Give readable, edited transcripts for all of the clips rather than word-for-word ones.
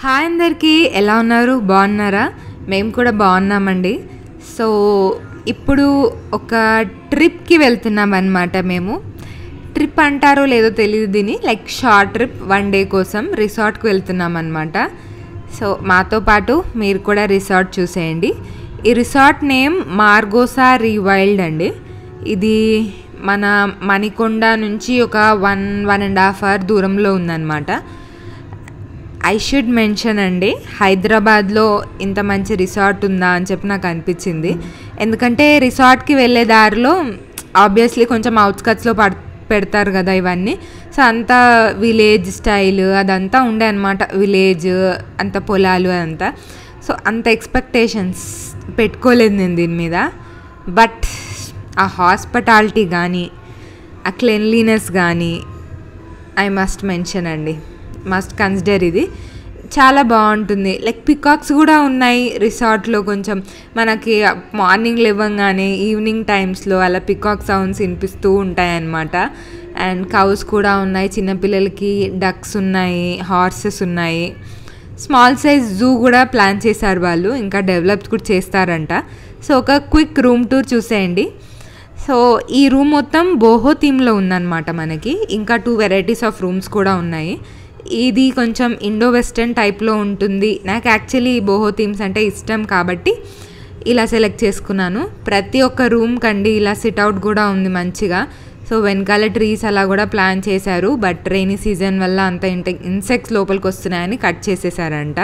Hi అందరికీ, ఎలా ఉన్నారు? బాగున్నారా? మేము కూడా బాగున్నామండి. సో ఇప్పుడు ఒక ట్రిప్కి వెళ్తున్నాం అన్నమాట. మేము ట్రిప్ అంటారో లేదో తెలియదు, దీన్ని లైక్ షార్ట్ ట్రిప్ 1 డే కోసం రిసార్ట్కి వెళ్తున్నాం అన్నమాట. సో మాతో పాటు మీరు కూడా రిసార్ట్ చూసేయండి. ఈ రిసార్ట్ నేమ్ మార్గోసా రీవైల్డ్ అండి. ఇది మన మణికొండ నుంచి ఒక 1.5 అవర్ దూరంలో ఉందన్నమాట. ఐ షుడ్ మెన్షన్ అండి, హైదరాబాద్లో ఇంత మంచి రిసార్ట్ ఉందా అని చెప్పి నాకు అనిపించింది. ఎందుకంటే రిసార్ట్కి వెళ్ళే దారిలో ఆబ్వియస్లీ కొంచెం అవుట్స్కట్స్లో పెడతారు కదా ఇవన్నీ. సో అంతా విలేజ్ స్టైల్ అదంతా ఉండే అనమాట. విలేజ్ అంత పొలాలు అదంతా. సో అంత ఎక్స్పెక్టేషన్స్ పెట్టుకోలేదు నేను దీని మీద. బట్ ఆ హాస్పిటాలిటీ కానీ ఆ క్లెన్లీనెస్ కానీ ఐ మస్ట్ మెన్షన్ అండి, మస్ట్ కన్సిడర్. ఇది చాలా బాగుంటుంది. లైక్ పికాక్స్ కూడా ఉన్నాయి రిసార్ట్లో. కొంచెం మనకి మార్నింగ్ లేవగానే ఈవినింగ్ టైమ్స్లో అలా పికాక్ సౌండ్స్ వినిపిస్తూ ఉంటాయన్నమాట. అండ్ కౌస్ కూడా ఉన్నాయి, చిన్నపిల్లలకి డక్స్ ఉన్నాయి, హార్సెస్ ఉన్నాయి. స్మాల్ సైజ్ జూ కూడా ప్లాన్ చేశారు వాళ్ళు, ఇంకా డెవలప్ కూడా చేస్తారంట. సో ఒక క్విక్ రూమ్ టూర్ చూసేయండి. సో ఈ రూమ్ మొత్తం బోహో థీమ్లో ఉందన్నమాట మనకి. ఇంకా 2 వెరైటీస్ ఆఫ్ రూమ్స్ కూడా ఉన్నాయి. ఇది కొంచెం ఇండో వెస్టర్న్ టైప్లో ఉంటుంది. నాకు యాక్చువల్లీ బోహో థీమ్స్ అంటే ఇష్టం కాబట్టి ఇలా సెలెక్ట్ చేసుకున్నాను. ప్రతి ఒక్క రూమ్ కండి ఇలా సిట్అవుట్ కూడా ఉంది మంచిగా. సో వెనకాల ట్రీస్ అలా కూడా ప్లాన్ చేశారు. బట్ రైనీ సీజన్ వల్ల అంత ఇన్సెక్ట్స్ లోపలికి వస్తున్నాయని కట్ చేసేసారంట.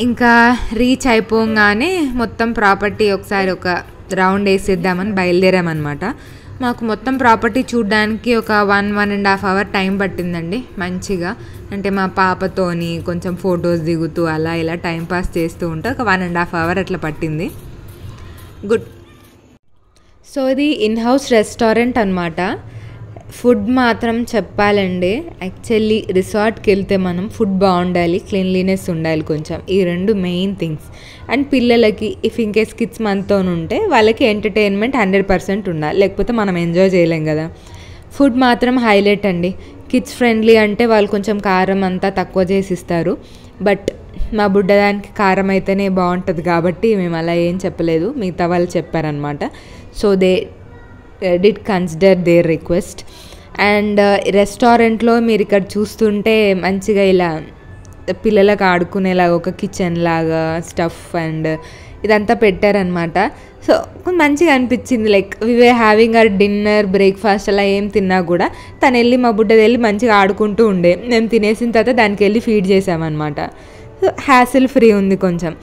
ఇంకా రీచ్ అయిపోగానే మొత్తం ప్రాపర్టీ ఒకసారి ఒక రౌండ్ వేసేద్దామని బయలుదేరామన్నమాట. మాకు మొత్తం ప్రాపర్టీ చూడడానికి ఒక 1.5 అవర్ టైం పట్టిందండి మంచిగా. అంటే మా పాపతోని కొంచెం ఫొటోస్ దిగుతూ అలా ఇలా టైం పాస్ చేస్తూ ఉంటే ఒక 1.5 అవర్ అట్లా పట్టింది. గుడ్. సో ఇది ఇన్ హౌస్ రెస్టారెంట్ అనమాట. ఫుడ్ మాత్రం చెప్పాలండి, యాక్చువల్లీ రిసార్ట్కి వెళ్తే మనం ఫుడ్ బాగుండాలి, క్లీన్లీనెస్ ఉండాలి కొంచెం. ఈ 2 మెయిన్ థింగ్స్. అండ్ పిల్లలకి ఇఫ్ ఇన్కేస్ కిడ్స్ మనతో ఉంటే వాళ్ళకి ఎంటర్టైన్మెంట్ 100% ఉండాలి, లేకపోతే మనం ఎంజాయ్ చేయలేం కదా. ఫుడ్ మాత్రం హైలైట్ అండి. కిడ్స్ ఫ్రెండ్లీ అంటే వాళ్ళు కొంచెం కారం అంతా తక్కువ చేసి ఇస్తారు. బట్ మా బుడ్డదానికి కారం అయితేనే బాగుంటుంది కాబట్టి మేము అలా ఏం చెప్పలేదు, మిగతా వాళ్ళు చెప్పారనమాట. So they did consider their request. And రెస్టారెంట్లో మీరు ఇక్కడ చూస్తుంటే మంచిగా ఇలా పిల్లలకు ఆడుకునేలాగా ఒక కిచెన్ లాగా స్టఫ్ అండ్ ఇదంతా పెట్టారనమాట. సో మంచిగా అనిపించింది. Like we were having our dinner, breakfast అలా ఏం తిన్నా కూడా తను వెళ్ళి మా బుడ్డది వెళ్ళి మంచిగా ఆడుకుంటూ ఉండే. మేము తినేసిన తర్వాత దానికి వెళ్ళి ఫీడ్ చేసామన్నమాట. సో హ్యాసిల్ ఫ్రీ ఉంది కొంచెం.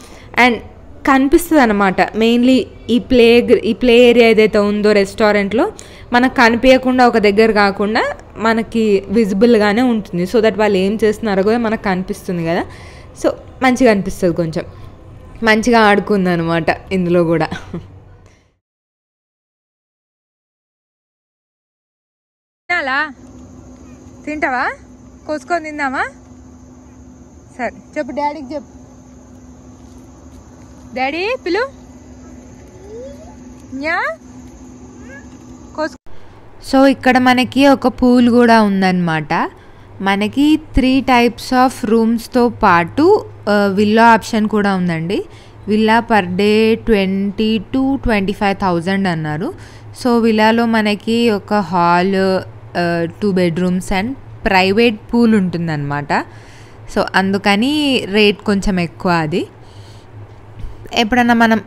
అండ్ కనిపిస్తుంది అనమాట. మెయిన్లీ ఈ ప్లే ఏరియా ఏదైతే ఉందో రెస్టారెంట్లో మనకు కనిపించకుండా ఒక దగ్గర కాకుండా మనకి విజిబుల్గానే ఉంటుంది. సో దట్ వాళ్ళు ఏం చేస్తున్నారో కూడా మనకు కనిపిస్తుంది కదా. సో మంచిగా అనిపిస్తుంది, కొంచెం మంచిగా ఆడుకుంది అనమాట ఇందులో కూడా. తినాలా? తింటావా? కోసుకొని తిందామా? సరే చెప్పు, డాడీకి చెప్పు. డాడీ పిలు. సో ఇక్కడ మనకి ఒక పూల్ కూడా ఉందన్నమాట. మనకి 3 టైప్స్ ఆఫ్ రూమ్స్తో పాటు విల్లా ఆప్షన్ కూడా ఉందండి. విల్లా పర్ డే 20,000 to 25,000 అన్నారు. సో విల్లాలో మనకి ఒక hall, 2 bedrooms and private pool ఉంటుందన్నమాట. సో అందుకని రేట్ కొంచెం ఎక్కువ. అది ఎప్పుడన్నా మనం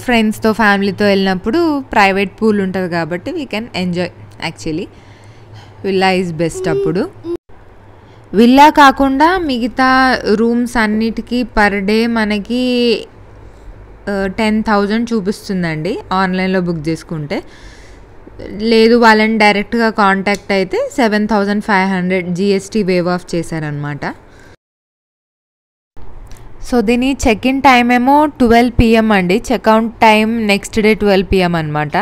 ఫ్రెండ్స్తో ఫ్యామిలీతో వెళ్ళినప్పుడు ప్రైవేట్ పూల్ ఉంటుంది కాబట్టి we can enjoy. Actually villa is best. అప్పుడు విల్లా కాకుండా మిగతా రూమ్స్ అన్నిటికీ పర్ డే మనకి 10,000 చూపిస్తుందండి ఆన్లైన్లో బుక్ చేసుకుంటే. లేదు వాళ్ళని డైరెక్ట్గా కాంటాక్ట్ అయితే 7,500 GST వేవ్ ఆఫ్ చేశారనమాట. సో దీని చెక్ ఇన్ టైం ఏమో 12 PM అండి. Checkout time next day 12 PM అనమాట.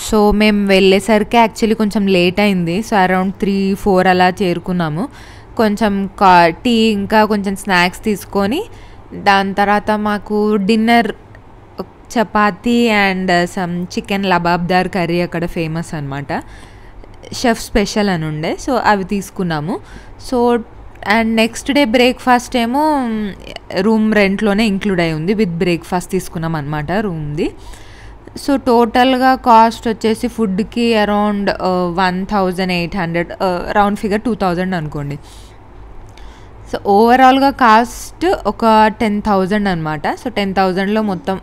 సో మేము వెళ్ళేసరికి యాక్చువల్లీ కొంచెం లేట్ అయింది. సో అరౌండ్ 3-4 అలా చేరుకున్నాము. కొంచెం టీ ఇంకా కొంచెం స్నాక్స్ తీసుకొని దాని తర్వాత మాకు డిన్నర్ చపాతీ and some chicken lababdar curry అక్కడ ఫేమస్ అనమాట. షెఫ్ స్పెషల్ అని ఉండే. సో అవి తీసుకున్నాము. So and next day breakfast ఏమో రూమ్ రెంట్లోనే ఇంక్లూడ్ అయి ఉంది, విత్ బ్రేక్ఫాస్ట్ తీసుకున్నాం అనమాట రూమ్ది. సో టోటల్గా కాస్ట్ వచ్చేసి ఫుడ్కి అరౌండ్ 1800, రౌండ్ ఫిగర్ 2000 అనుకోండి. సో ఓవరాల్గా కాస్ట్ ఒక 10,000 అనమాట. సో 10,000లో మొత్తం.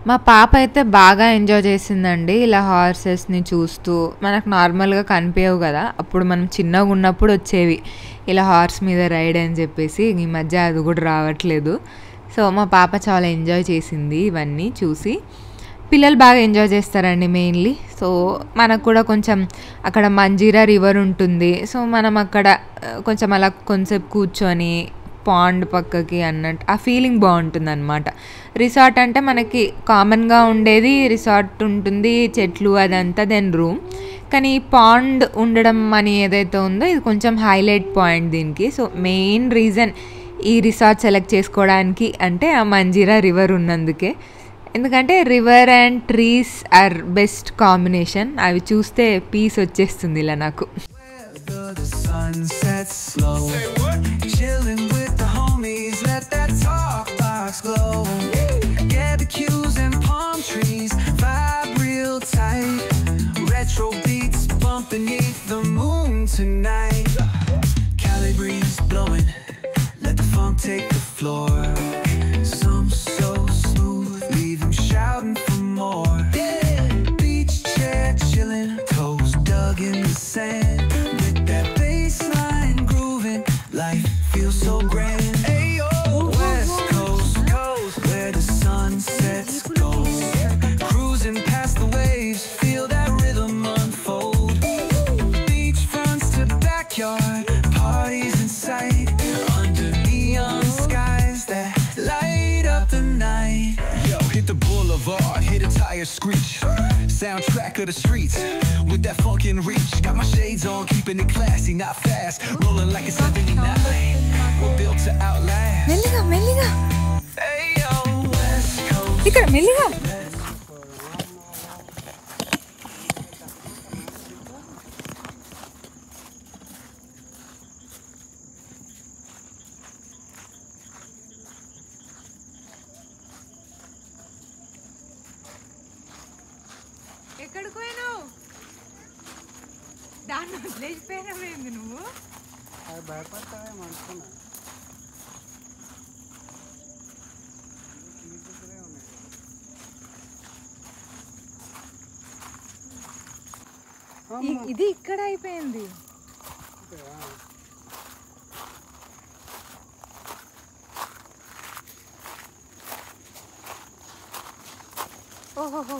మా పాప అయితే బాగా ఎంజాయ్ చేసిందండి ఇలా హార్సెస్ని చూస్తూ. మనకు నార్మల్గా కనిపించవు కదా, అప్పుడు మనం చిన్నగా ఉన్నప్పుడు వచ్చేవి ఇలా హార్స్ మీద రైడ్ అని చెప్పేసి. ఈ మధ్య అది కూడా రావట్లేదు. సో మా పాప చాలా ఎంజాయ్ చేసింది ఇవన్నీ చూసి. పిల్లలు బాగా ఎంజాయ్ చేస్తారండి మెయిన్లీ. సో మనకు కూడా కొంచెం అక్కడ మంజీరా రివర్ ఉంటుంది. సో మనం అక్కడ కొంచెం అలా కొంచెంసేపు కూర్చొని పాండ్ పక్కకి అన్నట్టు ఆ ఫీలింగ్ బాగుంటుంది అనమాట. రిసార్ట్ అంటే మనకి కామన్గా ఉండేది రిసార్ట్ ఉంటుంది, చెట్లు అదంతా, దెన్ రూమ్. కానీ పాండ్ ఉండడం అని ఏదైతే ఉందో ఇది కొంచెం హైలైట్ పాయింట్ దీనికి. సో మెయిన్ రీజన్ ఈ రిసార్ట్ సెలెక్ట్ చేసుకోవడానికి అంటే ఆ మంజీరా రివర్ ఉన్నందుకే. ఎందుకంటే river and trees are best combination. అవి చూస్తే పీస్ వచ్చేస్తుంది ఇలా నాకు. Take the floor. Some so smooth, leave them shouting for more. Beach chair chilling, toes dug in the sand. With that bass line grooving, life feels so grand. Ayo, West Coast, where the sun sets gold. Cruising past the waves, feel that rhythm unfold. Beach fronts to backyard, parties in sight. Under neon skies that light up the night. Yo, hit the boulevard, hit a tire screech. Soundtrack of the streets with that funkin' reach. Got my shades on, keeping it classy, not fast. Rolling like it's 79. We're built to outlast. మెల్లిగా మెల్లిగా Hey yo, West Coast. ఇక్కడ మెల్లిగా. ఎక్కడికి పోయినావు? దాన్ని వదిలేసిపోయినావేంది నువ్వు? అది భయపడతావేమో అనుకున్నా. ఇది ఇక్కడ అయిపోయింది. ఓహోహో,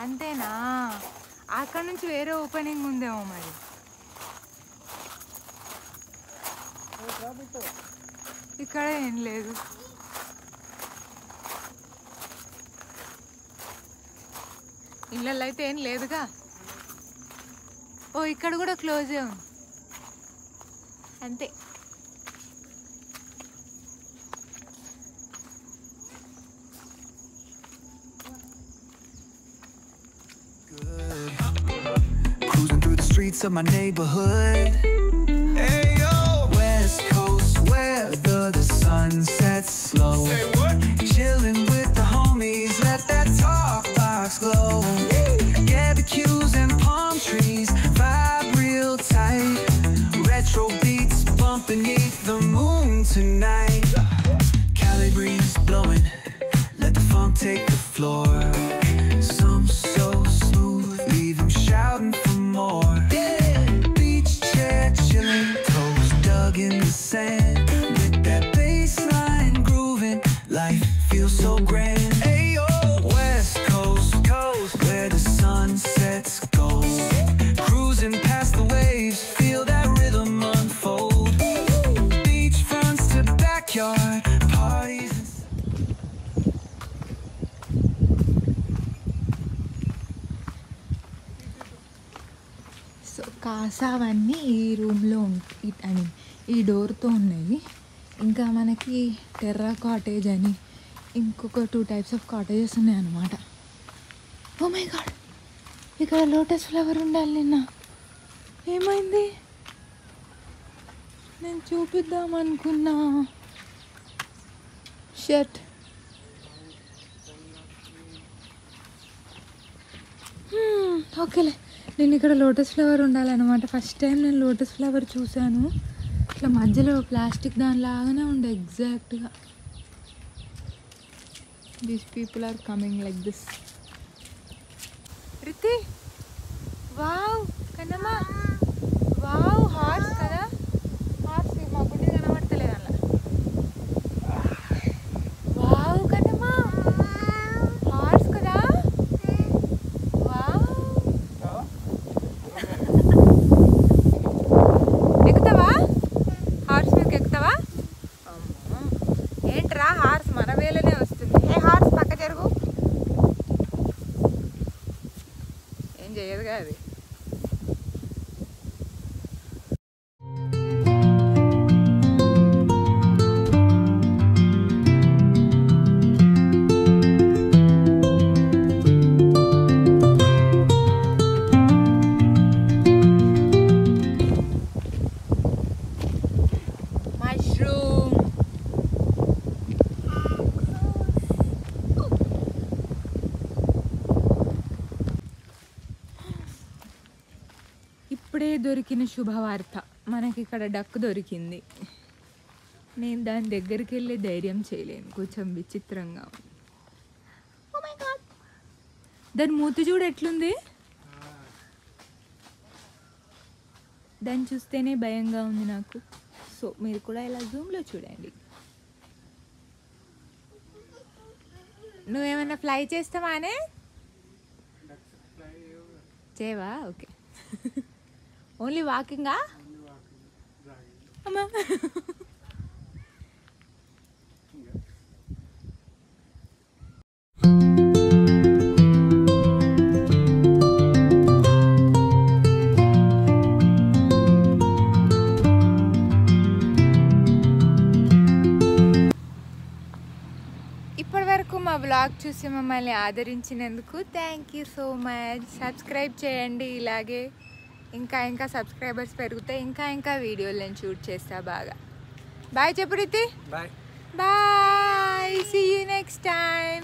అంతేనా? అక్కడ నుంచి వేరే ఓపెనింగ్ ఉందేమో మరి. ఇక్కడ ఏం లేదు. ఇళ్ళల్లో అయితే ఏం లేదుగా. ఓ ఇక్కడ కూడా క్లోజే ఉంది అంతే. Cruising through the streets of my neighborhood. Hey yo, West Coast weather, the sun sets slow. Say what? Chilling with the homies, let that talk box glow. Barbecues and palm trees, vibe real tight. Retro beats bumping beneath the moon tonight. Cali breeze blowing, let the funk take the floor. Some so smooth, leave them shouting for more. Beach chair chilling, toes dug in the sand. With that bass line grooving, life feels so grand. Ayo, West Coast, where the sun sets gold. Cruising past the waves, feel that rhythm unfold. Beach fronts to backyard, parties. So కాసావన్నీ ఈ రూమ్లో I mean ఈ డోర్తో ఉన్నాయి. ఇంకా మనకి Terra cottage అని ఇంకొక 2 types of cottages ఉన్నాయి అన్నమాట. ఓ మై గాడ్, ఇక్కడ లోటస్ ఫ్లవర్ ఉండాలి నిన్న. ఏమైంది? చూపిద్దాం అనుకున్నా. షర్ట్ ఓకేలే. నేను ఇక్కడ లోటస్ ఫ్లవర్ ఉండాలన్నమాట. ఫస్ట్ టైం నేను లోటస్ ఫ్లవర్ చూశాను. ఇట్లా మధ్యలో ప్లాస్టిక్ దానిలాగానే ఉండే ఎగ్జాక్ట్గా. These people are coming like this. Riti, wow కన్నమ్మా, వావ్ హార్స్ కదా. హార్స్ మా గుడ్డి కనబడతలేదు అలా. వావ్ కన్నమ్మా, హార్స్ కదా. వావ్, ఎక్కుతావా? హార్స్ మీదకి ఎక్కుతావా? ఏంట్రా హార్స్ మన వేలనే వస్తుంది. ఏ హార్స్ పక్క జరుగు. ఏం చేయదుగా అది. ఇప్పుడే దొరికిన శుభవార్త, మనకి ఇక్కడ డక్ దొరికింది. నేను దాని దగ్గరికి వెళ్ళి ధైర్యం చేయలేను, కొంచెం విచిత్రంగా ఉంది. ఓ మై గాడ్, దాని మూతి చూడు ఎట్లుంది. దాన్ని చూస్తేనే భయంగా ఉంది నాకు. సో మీరు కూడా ఇలా జూమ్లో చూడండి. నువ్వేమైనా ఫ్లై చేస్తావానే? చేయవా? ఓకే. ఓన్లీ వాకింగా? అమ్మా ఇప్పటి వరకు మా బ్లాగ్ చూసి మమ్మల్ని ఆదరించినందుకు thank you so much. Subscribe చేయండి. ఇలాగే ఇంకా సబ్స్క్రైబర్స్ పెరిగితే ఇంకా వీడియోలు నేను షూట్ చేస్తా బాగా. బాయ్ చెప్పు Riti. Bye. Bye, see you next time.